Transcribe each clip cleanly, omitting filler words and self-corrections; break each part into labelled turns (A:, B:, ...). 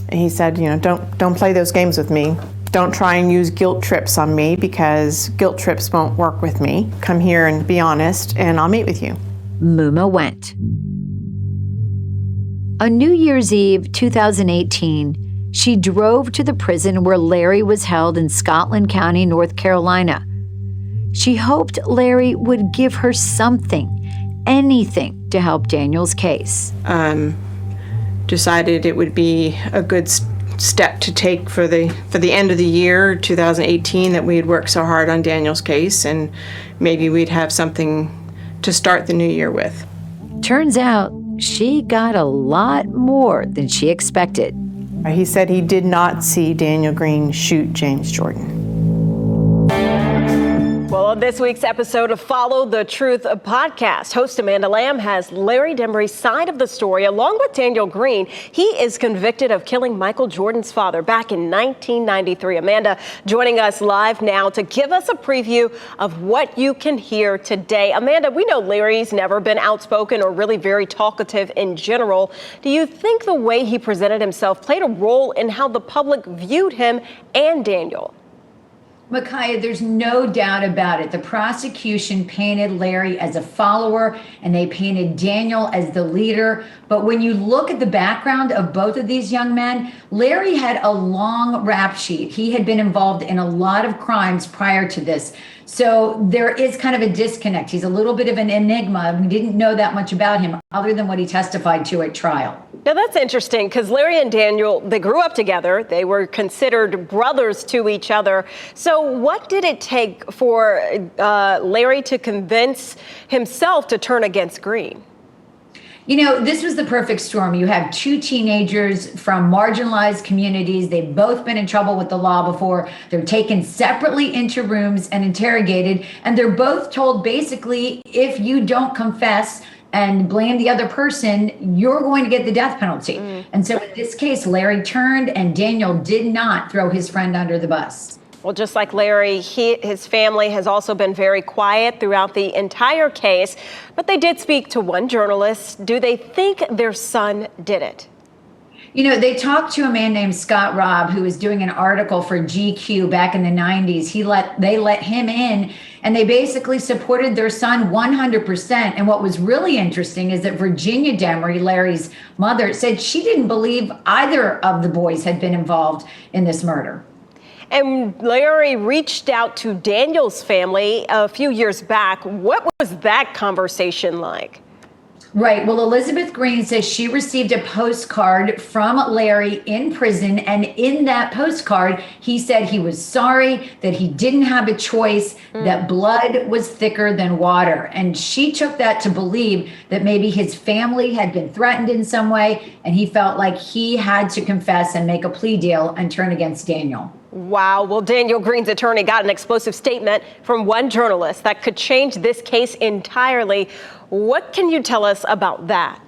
A: And he said, don't play those games with me. Don't try and use guilt trips on me, because guilt trips won't work with me. Come here and be honest, and I'll meet with you.
B: Muma went. On New Year's Eve 2018, she drove to the prison where Larry was held in Scotland County, North Carolina. She hoped Larry would give her something, anything, to help Daniel's case.
A: Decided it would be a good step to take for the end of the year 2018, that we had worked so hard on Daniel's case, and maybe we'd have something to start the new year with.
B: Turns out she got a lot more than she expected.
A: He said he did not see Daniel Green shoot James Jordan.
C: Well, on this week's episode of Follow the Truth podcast, host Amanda Lamb has Larry Demery's side of the story, along with Daniel Green. He is convicted of killing Michael Jordan's father back in 1993. Amanda joining us live now to give us a preview of what you can hear today. Amanda, we know Larry's never been outspoken or really very talkative in general. Do you think the way he presented himself played a role in how the public viewed him and Daniel?
D: Micaiah, there's no doubt about it. The prosecution painted Larry as a follower, and they painted Daniel as the leader. But when you look at the background of both of these young men, Larry had a long rap sheet. He had been involved in a lot of crimes prior to this. So there is kind of a disconnect. He's a little bit of an enigma. We didn't know that much about him other than what he testified to at trial.
C: Now, that's interesting, because Larry and Daniel, they grew up together. They were considered brothers to each other. So what did it take for Larry to convince himself to turn against Green?
D: This was the perfect storm. You have two teenagers from marginalized communities. They've both been in trouble with the law before. They're taken separately into rooms and interrogated. And they're both told, basically, if you don't confess and blame the other person, you're going to get the death penalty. And so in this case, Larry turned, and Daniel did not throw his friend under the bus.
C: Well, just like Larry, his family has also been very quiet throughout the entire case, but they did speak to one journalist. Do they think their son did it?
D: They talked to a man named Scott Robb, who was doing an article for GQ back in the 90s. They let him in, and they basically supported their son 100%. And what was really interesting is that Virginia Demery, Larry's mother, said she didn't believe either of the boys had been involved in this murder.
C: And Larry reached out to Daniel's family a few years back. What was that conversation like?
D: Right. Well, Elizabeth Green says she received a postcard from Larry in prison. And in that postcard, he said he was sorry, that he didn't have a choice, that blood was thicker than water. And she took that to believe that maybe his family had been threatened in some way, and he felt like he had to confess and make a plea deal and turn against Daniel.
C: Wow. Well, Daniel Green's attorney got an explosive statement from one journalist that could change this case entirely. What can you tell us about that?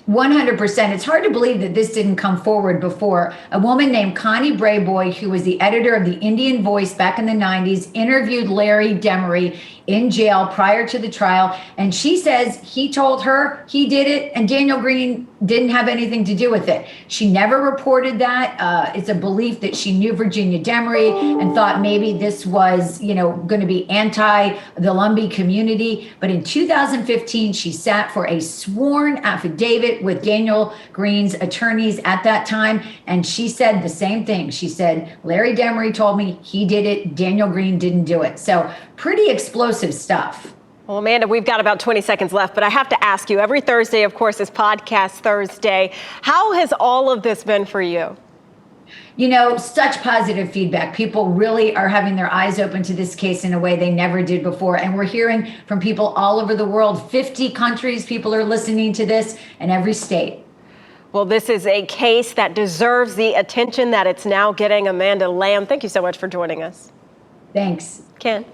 D: 100%. It's hard to believe that this didn't come forward before. A woman named Connie Brayboy, who was the editor of the Indian Voice back in the 90s, interviewed Larry Demery in jail prior to the trial. And she says he told her he did it and Daniel Green didn't have anything to do with it. She never reported that. It's a belief that she knew Virginia Demery and thought maybe this was, going to be anti the Lumbee community. But in 2015, she sat for a sworn affidavit with Daniel Green's attorneys at that time. And she said the same thing. She said, Larry Demery told me he did it. Daniel Green didn't do it. So pretty explosive stuff.
C: Well, Amanda, we've got about 20 seconds left, but I have to ask you, every Thursday, of course, is Podcast Thursday. How has all of this been for you?
D: Such positive feedback. People really are having their eyes open to this case in a way they never did before. And we're hearing from people all over the world, 50 countries, people are listening to this in every state.
C: Well, this is a case that deserves the attention that it's now getting. Amanda Lamb, thank you so much for joining us.
D: Thanks.
C: Ken.